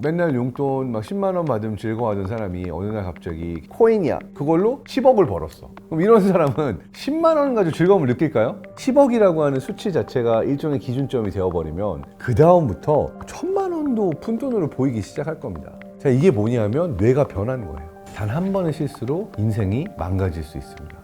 맨날 용돈 막 10만 원 받으면 즐거워하던 사람이 어느 날 갑자기 코인이야 그걸로 10억을 벌었어. 그럼 이런 사람은 10만 원 가지고 즐거움을 느낄까요? 10억이라고 하는 수치 자체가 일종의 기준점이 되어버리면 그 다음부터 1000만 원도 푼돈으로 보이기 시작할 겁니다. 자, 이게 뭐냐면 뇌가 변한 거예요. 단 한 번의 실수로 인생이 망가질 수 있습니다.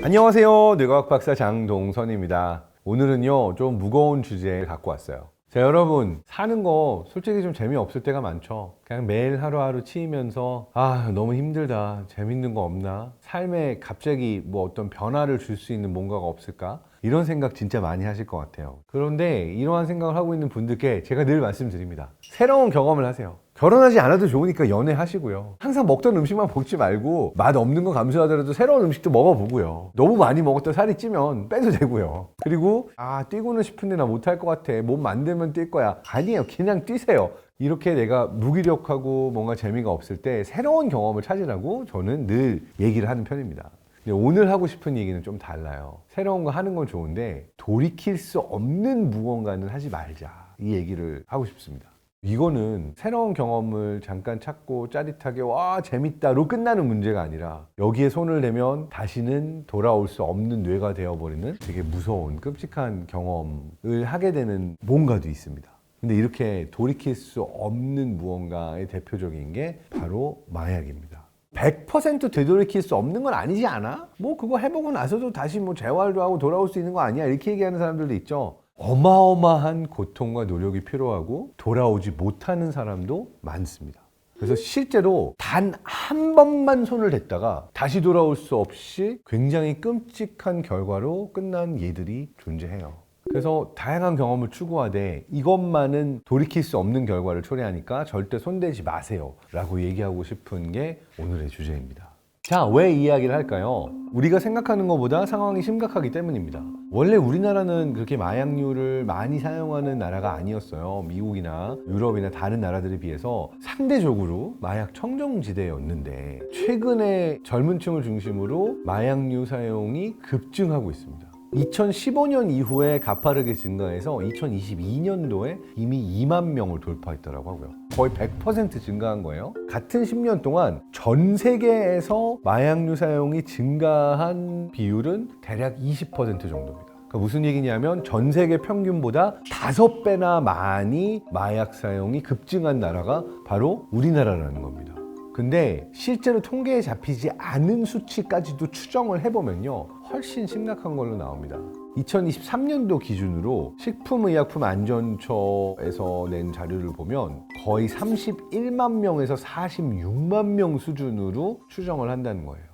안녕하세요. 뇌과학 박사 장동선입니다. 오늘은요 좀 무거운 주제 갖고 왔어요. 자, 여러분 사는 거 솔직히 좀 재미없을 때가 많죠. 그냥 매일 하루하루 치이면서 너무 힘들다, 재밌는 거 없나, 삶에 갑자기 뭐 어떤 변화를 줄 수 있는 뭔가가 없을까, 이런 생각 진짜 많이 하실 것 같아요. 그런데 이러한 생각을 하고 있는 분들께 제가 늘 말씀드립니다. 새로운 경험을 하세요. 결혼하지 않아도 좋으니까 연애하시고요. 항상 먹던 음식만 먹지 말고 맛 없는 거 감수하더라도 새로운 음식도 먹어보고요. 너무 많이 먹었다 살이 찌면 빼도 되고요. 그리고 뛰고는 싶은데 나 못할 것 같아, 몸 만들면 뛸 거야. 아니에요, 그냥 뛰세요. 이렇게 내가 무기력하고 뭔가 재미가 없을 때 새로운 경험을 찾으라고 저는 늘 얘기를 하는 편입니다. 근데 오늘 하고 싶은 얘기는 좀 달라요. 새로운 거 하는 건 좋은데 돌이킬 수 없는 무언가는 하지 말자, 이 얘기를 하고 싶습니다. 이거는 새로운 경험을 잠깐 찾고 짜릿하게 와 재밌다로 끝나는 문제가 아니라 여기에 손을 대면 다시는 돌아올 수 없는 뇌가 되어버리는 되게 무서운 끔찍한 경험을 하게 되는 뭔가도 있습니다. 근데 이렇게 돌이킬 수 없는 무언가의 대표적인 게 바로 마약입니다. 100% 되돌이킬 수 없는 건 아니지 않아? 뭐 그거 해보고 나서도 다시 뭐 재활도 하고 돌아올 수 있는 거 아니야? 이렇게 얘기하는 사람들도 있죠. 어마어마한 고통과 노력이 필요하고 돌아오지 못하는 사람도 많습니다. 그래서 실제로 단 한 번만 손을 댔다가 다시 돌아올 수 없이 굉장히 끔찍한 결과로 끝난 예들이 존재해요. 그래서 다양한 경험을 추구하되 이것만은 돌이킬 수 없는 결과를 초래하니까 절대 손대지 마세요 라고 얘기하고 싶은 게 오늘의 주제입니다. 자, 왜 이 이야기를 할까요? 우리가 생각하는 것보다 상황이 심각하기 때문입니다. 원래 우리나라는 그렇게 마약류를 많이 사용하는 나라가 아니었어요. 미국이나 유럽이나 다른 나라들에 비해서 상대적으로 마약 청정지대였는데 최근에 젊은 층을 중심으로 마약류 사용이 급증하고 있습니다. 2015년 이후에 가파르게 증가해서 2022년도에 이미 2만 명을 돌파했더라고 하고요. 거의 100% 증가한 거예요. 같은 10년 동안 전 세계에서 마약류 사용이 증가한 비율은 대략 20% 정도입니다. 그러니까 무슨 얘기냐면 전 세계 평균보다 5배나 많이 마약 사용이 급증한 나라가 바로 우리나라라는 겁니다. 근데 실제로 통계에 잡히지 않은 수치까지도 추정을 해보면요, 훨씬 심각한 걸로 나옵니다. 2023년도 기준으로 식품의약품안전처에서 낸 자료를 보면 거의 31만 명에서 46만 명 수준으로 추정을 한다는 거예요.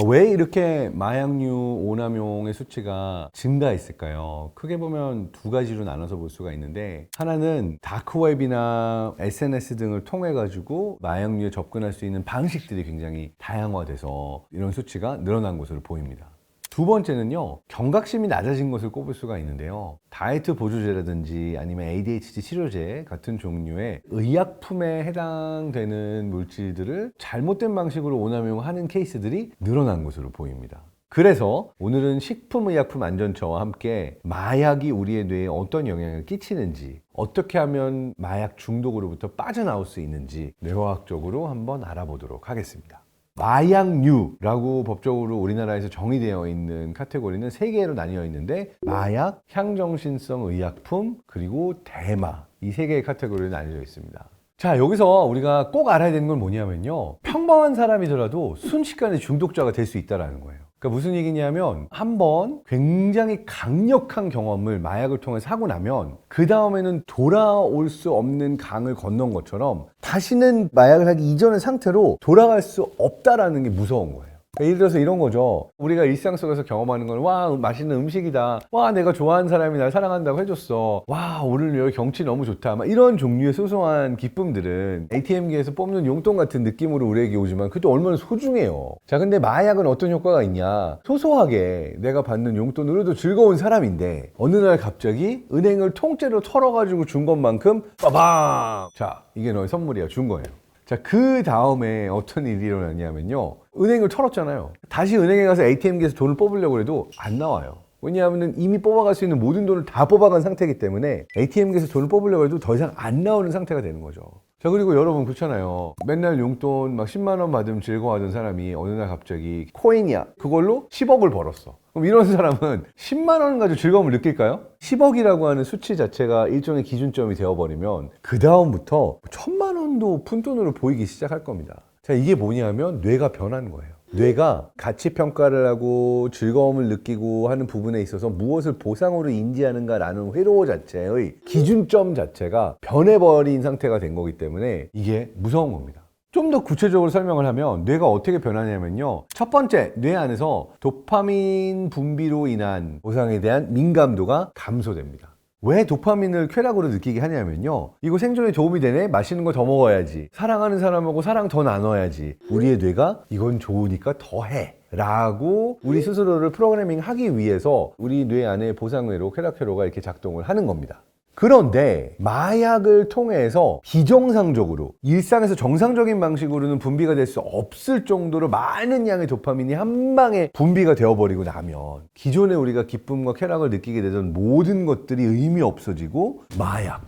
왜 이렇게 마약류 오남용의 수치가 증가했을까요? 크게 보면 두 가지로 나눠서 볼 수가 있는데, 하나는 다크웹이나 SNS 등을 통해 가지고 마약류에 접근할 수 있는 방식들이 굉장히 다양화돼서 이런 수치가 늘어난 것으로 보입니다. 두 번째는요, 경각심이 낮아진 것을 꼽을 수가 있는데요. 다이어트 보조제라든지 아니면 ADHD 치료제 같은 종류의 의약품에 해당되는 물질들을 잘못된 방식으로 오남용하는 케이스들이 늘어난 것으로 보입니다. 그래서 오늘은 식품의약품안전처와 함께 마약이 우리의 뇌에 어떤 영향을 끼치는지, 어떻게 하면 마약 중독으로부터 빠져나올 수 있는지 뇌과학적으로 한번 알아보도록 하겠습니다. 마약류라고 법적으로 우리나라에서 정의되어 있는 카테고리는 3개로 나뉘어 있는데, 마약, 향정신성 의약품, 그리고 대마, 이 3개의 카테고리로 나뉘어 있습니다. 자, 여기서 우리가 꼭 알아야 되는 건 뭐냐면요, 평범한 사람이더라도 순식간에 중독자가 될 수 있다는 거예요. 그러니까 무슨 얘기냐면, 한번 굉장히 강력한 경험을 마약을 통해서 하고 나면 그 다음에는 돌아올 수 없는 강을 건넌 것처럼 다시는 마약을 하기 이전의 상태로 돌아갈 수 없다라는 게 무서운 거예요. 예를 들어서 이런 거죠. 우리가 일상 속에서 경험하는 건, 와 맛있는 음식이다, 와 내가 좋아하는 사람이 날 사랑한다고 해줬어, 와 오늘 여기 경치 너무 좋다, 막 이런 종류의 소소한 기쁨들은 ATM기에서 뽑는 용돈 같은 느낌으로 우리에게 오지만 그것도 얼마나 소중해요. 자, 근데 마약은 어떤 효과가 있냐, 소소하게 내가 받는 용돈으로도 즐거운 사람인데 어느 날 갑자기 은행을 통째로 털어가지고 준 것만큼 빠방, 자 이게 너의 선물이야, 준 거예요. 자, 그 다음에 어떤 일이 일어났냐면요, 은행을 털었잖아요. 다시 은행에 가서 ATM기에서 돈을 뽑으려고 해도 안 나와요. 왜냐하면 이미 뽑아갈 수 있는 모든 돈을 다 뽑아간 상태이기 때문에 ATM기에서 돈을 뽑으려고 해도 더 이상 안 나오는 상태가 되는 거죠. 자, 그리고 여러분 그렇잖아요. 맨날 용돈 막 10만 원 받으면 즐거워하던 사람이 어느 날 갑자기 코인이야 그걸로 10억을 벌었어. 그럼 이런 사람은 10만 원 가지고 즐거움을 느낄까요? 10억이라고 하는 수치 자체가 일종의 기준점이 되어버리면 그 다음부터 1000만 원도 푼돈으로 보이기 시작할 겁니다. 자, 이게 뭐냐면 뇌가 변하는 거예요. 뇌가 가치 평가를 하고 즐거움을 느끼고 하는 부분에 있어서 무엇을 보상으로 인지하는가라는 회로 자체의 기준점 자체가 변해버린 상태가 된 거기 때문에 이게 무서운 겁니다. 좀 더 구체적으로 설명을 하면 뇌가 어떻게 변하냐면요. 첫 번째, 뇌 안에서 도파민 분비로 인한 보상에 대한 민감도가 감소됩니다. 왜 도파민을 쾌락으로 느끼게 하냐면요. 이거 생존에 도움이 되네? 맛있는 거 더 먹어야지. 사랑하는 사람하고 사랑 더 나눠야지. 우리의 뇌가 이건 좋으니까 더 해. 라고 우리 스스로를 프로그래밍 하기 위해서 우리 뇌 안에 보상회로, 쾌락회로가 이렇게 작동을 하는 겁니다. 그런데 마약을 통해서 비정상적으로 일상에서 정상적인 방식으로는 분비가 될 수 없을 정도로 많은 양의 도파민이 한 방에 분비가 되어버리고 나면 기존에 우리가 기쁨과 쾌락을 느끼게 되던 모든 것들이 의미 없어지고 마약.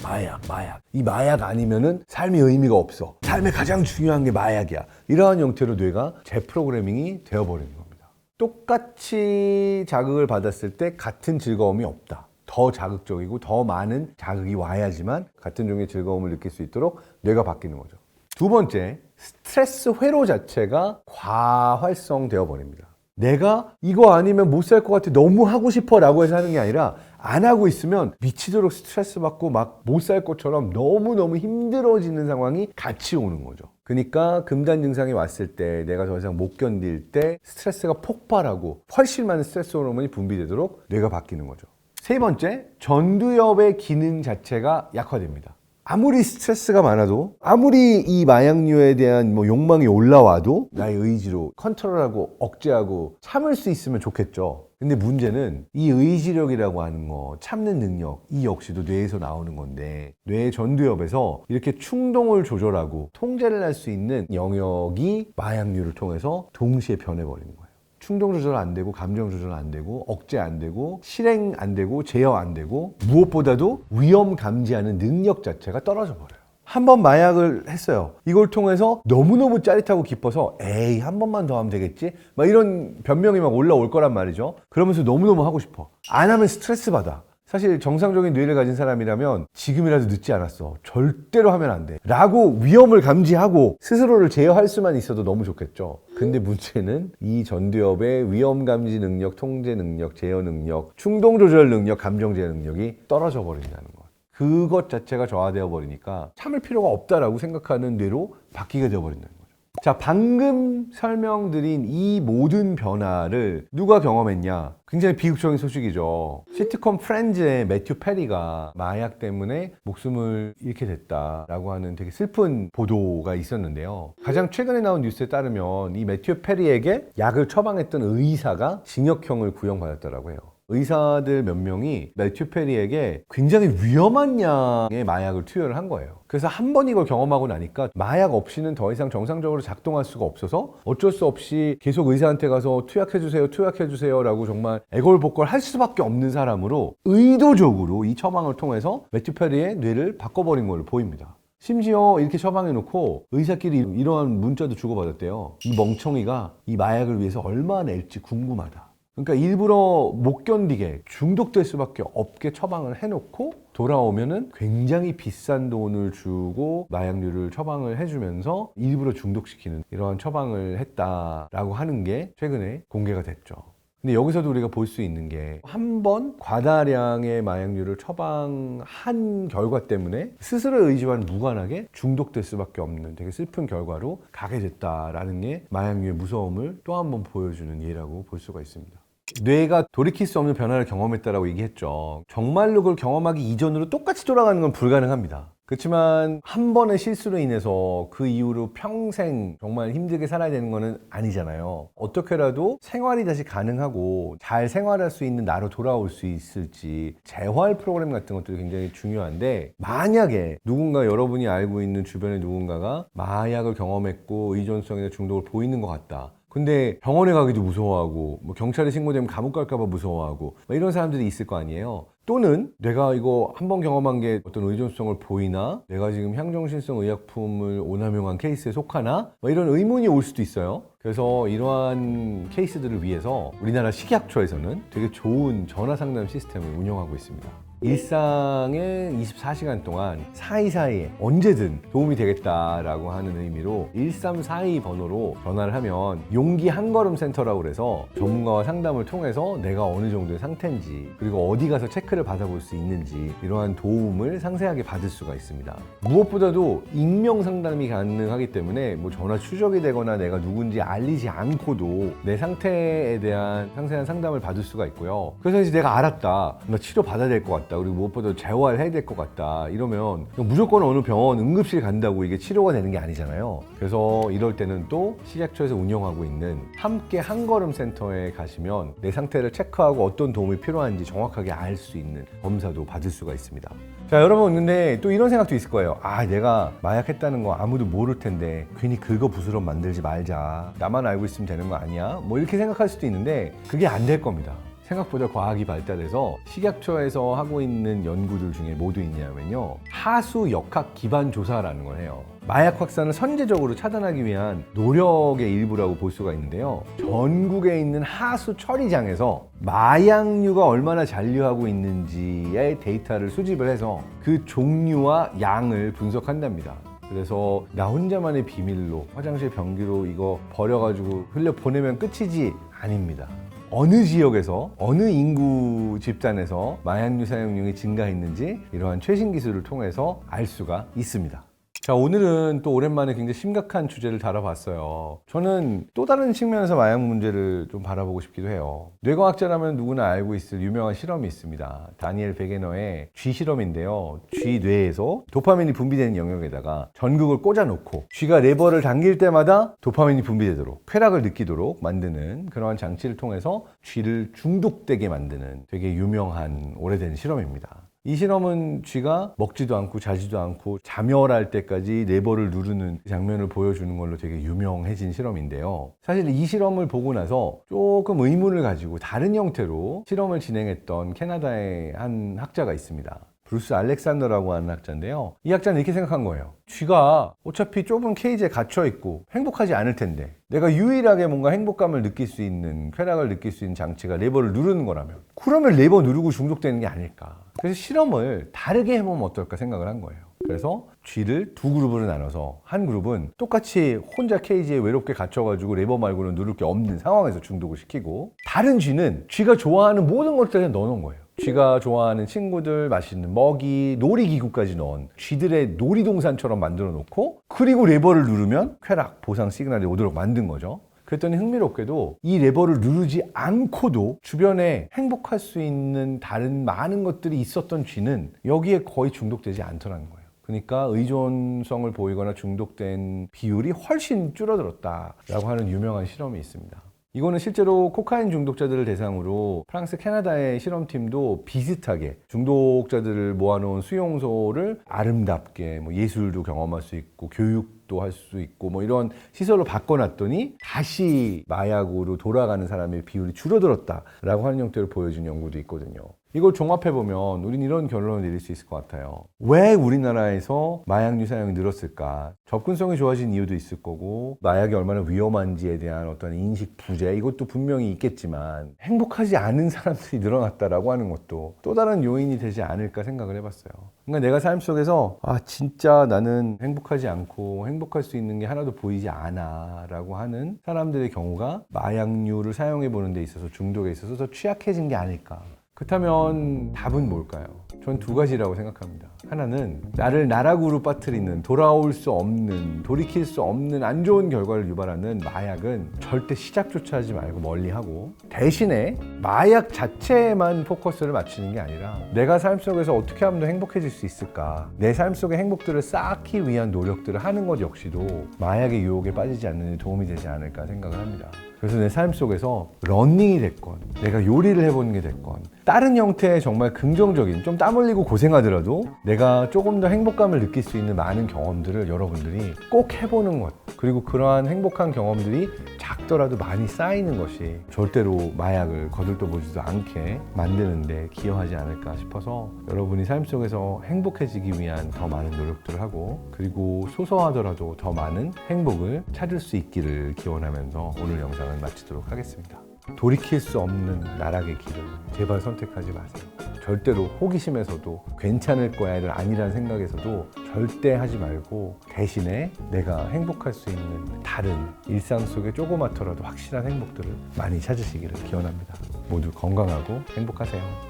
이 마약 아니면은 삶의 의미가 없어. 삶의 가장 중요한 게 마약이야. 이러한 형태로 뇌가 재프로그래밍이 되어버리는 겁니다. 똑같이 자극을 받았을 때 같은 즐거움이 없다. 더 자극적이고 더 많은 자극이 와야지만 같은 종류의 즐거움을 느낄 수 있도록 뇌가 바뀌는 거죠. 두 번째, 스트레스 회로 자체가 과활성되어 버립니다. 내가 이거 아니면 못 살 것 같아 너무 하고 싶어 라고 해서 하는 게 아니라 안 하고 있으면 미치도록 스트레스 받고 막 못 살 것처럼 너무너무 힘들어지는 상황이 같이 오는 거죠. 그러니까 금단 증상이 왔을 때 내가 더 이상 못 견딜 때 스트레스가 폭발하고 훨씬 많은 스트레스 호르몬이 분비되도록 뇌가 바뀌는 거죠. 세 번째, 전두엽의 기능 자체가 약화됩니다. 아무리 스트레스가 많아도 아무리 이 마약류에 대한 욕망이 올라와도 나의 의지로 컨트롤하고 억제하고 참을 수 있으면 좋겠죠. 근데 문제는 이 의지력이라고 하는 거, 참는 능력, 이 역시도 뇌에서 나오는 건데 뇌의 전두엽에서 이렇게 충동을 조절하고 통제를 할 수 있는 영역이 마약류를 통해서 동시에 변해버리는 거예요. 충동 조절 안 되고 감정 조절 안 되고 억제 안 되고 실행 안 되고 제어 안 되고 무엇보다도 위험 감지하는 능력 자체가 떨어져 버려요. 한 번 마약을 했어요. 이걸 통해서 너무너무 짜릿하고 기뻐서 에이 한 번만 더 하면 되겠지? 막 이런 변명이 막 올라올 거란 말이죠. 그러면서 너무너무 하고 싶어. 안 하면 스트레스 받아. 사실 정상적인 뇌를 가진 사람이라면 지금이라도 늦지 않았어. 절대로 하면 안 돼. 라고 위험을 감지하고 스스로를 제어할 수만 있어도 너무 좋겠죠. 근데 문제는 이 전두엽의 위험 감지 능력, 통제 능력, 제어 능력, 충동 조절 능력, 감정 제어 능력이 떨어져 버린다는 것. 그것 자체가 저하되어 버리니까 참을 필요가 없다라고 생각하는 뇌로 바뀌게 되어 버린다는 거죠. 자, 방금 설명드린 이 모든 변화를 누가 경험했냐? 굉장히 비극적인 소식이죠. 시트콤 프렌즈의 매튜 페리가 마약 때문에 목숨을 잃게 됐다라고 하는 되게 슬픈 보도가 있었는데요. 가장 최근에 나온 뉴스에 따르면 이 매튜 페리에게 약을 처방했던 의사가 징역형을 구형받았다고 해요. 의사들 몇 명이 매튜 페리에게 굉장히 위험한 양의 마약을 투여를 한 거예요. 그래서 한 번 이걸 경험하고 나니까 마약 없이는 더 이상 정상적으로 작동할 수가 없어서 어쩔 수 없이 계속 의사한테 가서 투약해주세요 라고 정말 애걸복걸 할 수밖에 없는 사람으로 의도적으로 이 처방을 통해서 매튜 페리의 뇌를 바꿔버린 걸로 보입니다. 심지어 이렇게 처방해놓고 의사끼리 이러한 문자도 주고받았대요. 이 멍청이가 이 마약을 위해서 얼마나 낼지 궁금하다. 그러니까 일부러 못 견디게 중독될 수밖에 없게 처방을 해놓고 돌아오면은 굉장히 비싼 돈을 주고 마약류를 처방을 해주면서 일부러 중독시키는 이러한 처방을 했다라고 하는 게 최근에 공개가 됐죠. 근데 여기서도 우리가 볼 수 있는 게 한 번 과다량의 마약류를 처방한 결과 때문에 스스로의 의지와는 무관하게 중독될 수밖에 없는 되게 슬픈 결과로 가게 됐다라는 게 마약류의 무서움을 또 한 번 보여주는 예라고 볼 수가 있습니다. 뇌가 돌이킬 수 없는 변화를 경험했다라고 얘기했죠. 정말로 그걸 경험하기 이전으로 똑같이 돌아가는 건 불가능합니다. 그렇지만 한 번의 실수로 인해서 그 이후로 평생 정말 힘들게 살아야 되는 거는 아니잖아요. 어떻게라도 생활이 다시 가능하고 잘 생활할 수 있는 나로 돌아올 수 있을지 재활 프로그램 같은 것들이 굉장히 중요한데 만약에 누군가 여러분이 알고 있는 주변의 누군가가 마약을 경험했고 의존성이나 중독을 보이는 것 같다. 근데 병원에 가기도 무서워하고 뭐 경찰에 신고되면 감옥 갈까봐 무서워하고 뭐 이런 사람들이 있을 거 아니에요. 또는 내가 이거 한번 경험한 게 어떤 의존성을 보이나? 내가 지금 향정신성 의약품을 오남용한 케이스에 속하나? 뭐 이런 의문이 올 수도 있어요. 그래서 이러한 케이스들을 위해서 우리나라 식약처에서는 되게 좋은 전화 상담 시스템을 운영하고 있습니다. 일상의 24시간 동안 사이사이에 언제든 도움이 되겠다라고 하는 의미로 1342 번호로 전화를 하면 용기 한 걸음 센터라고 그래서 전문가와 상담을 통해서 내가 어느 정도의 상태인지 그리고 어디 가서 체크를 받아볼 수 있는지 이러한 도움을 상세하게 받을 수가 있습니다. 무엇보다도 익명 상담이 가능하기 때문에 뭐 전화 추적이 되거나 내가 누군지 알리지 않고도 내 상태에 대한 상세한 상담을 받을 수가 있고요. 그래서 이제 내가 알았다. 나 치료 받아야 될 것 같다. 그리고 무엇보다 재활해야 될 것 같다. 이러면 무조건 어느 병원 응급실 간다고 이게 치료가 되는 게 아니잖아요. 그래서 이럴 때는 또 식약처에서 운영하고 있는 함께 한 걸음 센터에 가시면 내 상태를 체크하고 어떤 도움이 필요한지 정확하게 알 수 있는 검사도 받을 수가 있습니다. 자, 여러분, 근데 또 이런 생각도 있을 거예요. 아, 내가 마약했다는 거 아무도 모를 텐데 괜히 긁어부스럼 만들지 말자. 나만 알고 있으면 되는 거 아니야? 뭐 이렇게 생각할 수도 있는데 그게 안 될 겁니다. 생각보다 과학이 발달해서 식약처에서 하고 있는 연구들 중에 뭐 도 있냐면요, 하수 역학 기반 조사라는 걸 해요. 마약 확산을 선제적으로 차단하기 위한 노력의 일부라고 볼 수가 있는데요, 전국에 있는 하수 처리장에서 마약류가 얼마나 잔류하고 있는지의 데이터를 수집을 해서 그 종류와 양을 분석한답니다. 그래서 나 혼자만의 비밀로 화장실 변기로 이거 버려가지고 흘려 보내면 끝이지, 아닙니다. 어느 지역에서 어느 인구 집단에서 마약류 사용량이 증가했는지 이러한 최신 기술을 통해서 알 수가 있습니다. 자, 오늘은 또 오랜만에 굉장히 심각한 주제를 다뤄봤어요. 저는 또 다른 측면에서 마약 문제를 좀 바라보고 싶기도 해요. 뇌과학자라면 누구나 알고 있을 유명한 실험이 있습니다. 다니엘 베게너의 쥐 실험인데요. 쥐 뇌에서 도파민이 분비되는 영역에다가 전극을 꽂아놓고 쥐가 레버를 당길 때마다 도파민이 분비되도록, 쾌락을 느끼도록 만드는 그러한 장치를 통해서 쥐를 중독되게 만드는 되게 유명한 오래된 실험입니다. 이 실험은 쥐가 먹지도 않고 자지도 않고 자멸할 때까지 레버를 누르는 장면을 보여주는 걸로 되게 유명해진 실험인데요. 사실 이 실험을 보고 나서 조금 의문을 가지고 다른 형태로 실험을 진행했던 캐나다의 한 학자가 있습니다. 브루스 알렉산더라고 하는 학자인데요. 이 학자는 이렇게 생각한 거예요. 쥐가 어차피 좁은 케이지에 갇혀있고 행복하지 않을 텐데 내가 유일하게 뭔가 행복감을 느낄 수 있는, 쾌락을 느낄 수 있는 장치가 레버를 누르는 거라면 그러면 레버 누르고 중독되는 게 아닐까. 그래서 실험을 다르게 해보면 어떨까 생각을 한 거예요. 그래서 쥐를 두 그룹으로 나눠서 한 그룹은 똑같이 혼자 케이지에 외롭게 갇혀가지고 레버 말고는 누를 게 없는 상황에서 중독을 시키고, 다른 쥐는 쥐가 좋아하는 모든 것들을 넣어놓은 거예요. 쥐가 좋아하는 친구들, 맛있는 먹이, 놀이기구까지 넣은 쥐들의 놀이동산처럼 만들어 놓고, 그리고 레버를 누르면 쾌락, 보상 시그널이 오도록 만든 거죠. 그랬더니 흥미롭게도 이 레버를 누르지 않고도 주변에 행복할 수 있는 다른 많은 것들이 있었던 쥐는 여기에 거의 중독되지 않더라는 거예요. 그러니까 의존성을 보이거나 중독된 비율이 훨씬 줄어들었다라고 하는 유명한 실험이 있습니다. 이거는 실제로 코카인 중독자들을 대상으로 프랑스, 캐나다의 실험팀도 비슷하게 중독자들을 모아놓은 수용소를 아름답게 뭐 예술도 경험할 수 있고 교육도 할 수 있고 뭐 이런 시설로 바꿔놨더니 다시 마약으로 돌아가는 사람의 비율이 줄어들었다라고 하는 형태를 보여준 연구도 있거든요. 이걸 종합해보면 우린 이런 결론을 내릴 수 있을 것 같아요. 왜 우리나라에서 마약류 사용이 늘었을까? 접근성이 좋아진 이유도 있을 거고, 마약이 얼마나 위험한지에 대한 어떤 인식 부재, 이것도 분명히 있겠지만 행복하지 않은 사람들이 늘어났다라고 하는 것도 또 다른 요인이 되지 않을까 생각을 해봤어요. 그러니까 내가 삶 속에서 진짜 나는 행복하지 않고 행복할 수 있는 게 하나도 보이지 않아 라고 하는 사람들의 경우가 마약류를 사용해보는 데 있어서, 중독에 있어서 더 취약해진 게 아닐까. 그렇다면 답은 뭘까요? 전 두 가지라고 생각합니다. 하나는 나를 나락으로 빠뜨리는, 돌아올 수 없는, 돌이킬 수 없는 안 좋은 결과를 유발하는 마약은 절대 시작조차 하지 말고 멀리하고, 대신에 마약 자체에만 포커스를 맞추는 게 아니라 내가 삶 속에서 어떻게 하면 더 행복해질 수 있을까, 내 삶 속의 행복들을 쌓기 위한 노력들을 하는 것 역시도 마약의 유혹에 빠지지 않는 데 도움이 되지 않을까 생각을 합니다. 그래서 내 삶 속에서 러닝이 됐건, 내가 요리를 해보는 게 됐건, 다른 형태의 정말 긍정적인, 좀 땀 흘리고 고생하더라도 내가 조금 더 행복감을 느낄 수 있는 많은 경험들을 여러분들이 꼭 해보는 것, 그리고 그러한 행복한 경험들이 작더라도 많이 쌓이는 것이 절대로 마약을 거들떠보지도 않게 만드는데 기여하지 않을까 싶어서 여러분이 삶 속에서 행복해지기 위한 더 많은 노력들을 하고 그리고 소소하더라도 더 많은 행복을 찾을 수 있기를 기원하면서 오늘 영상을 마치도록 하겠습니다. 돌이킬 수 없는 나락의 길을 제발 선택하지 마세요. 절대로 호기심에서도 괜찮을 거야를 아니라는 생각에서도 절대 하지 말고 대신에 내가 행복할 수 있는 다른 일상 속에 조그맣더라도 확실한 행복들을 많이 찾으시기를 기원합니다. 모두 건강하고 행복하세요.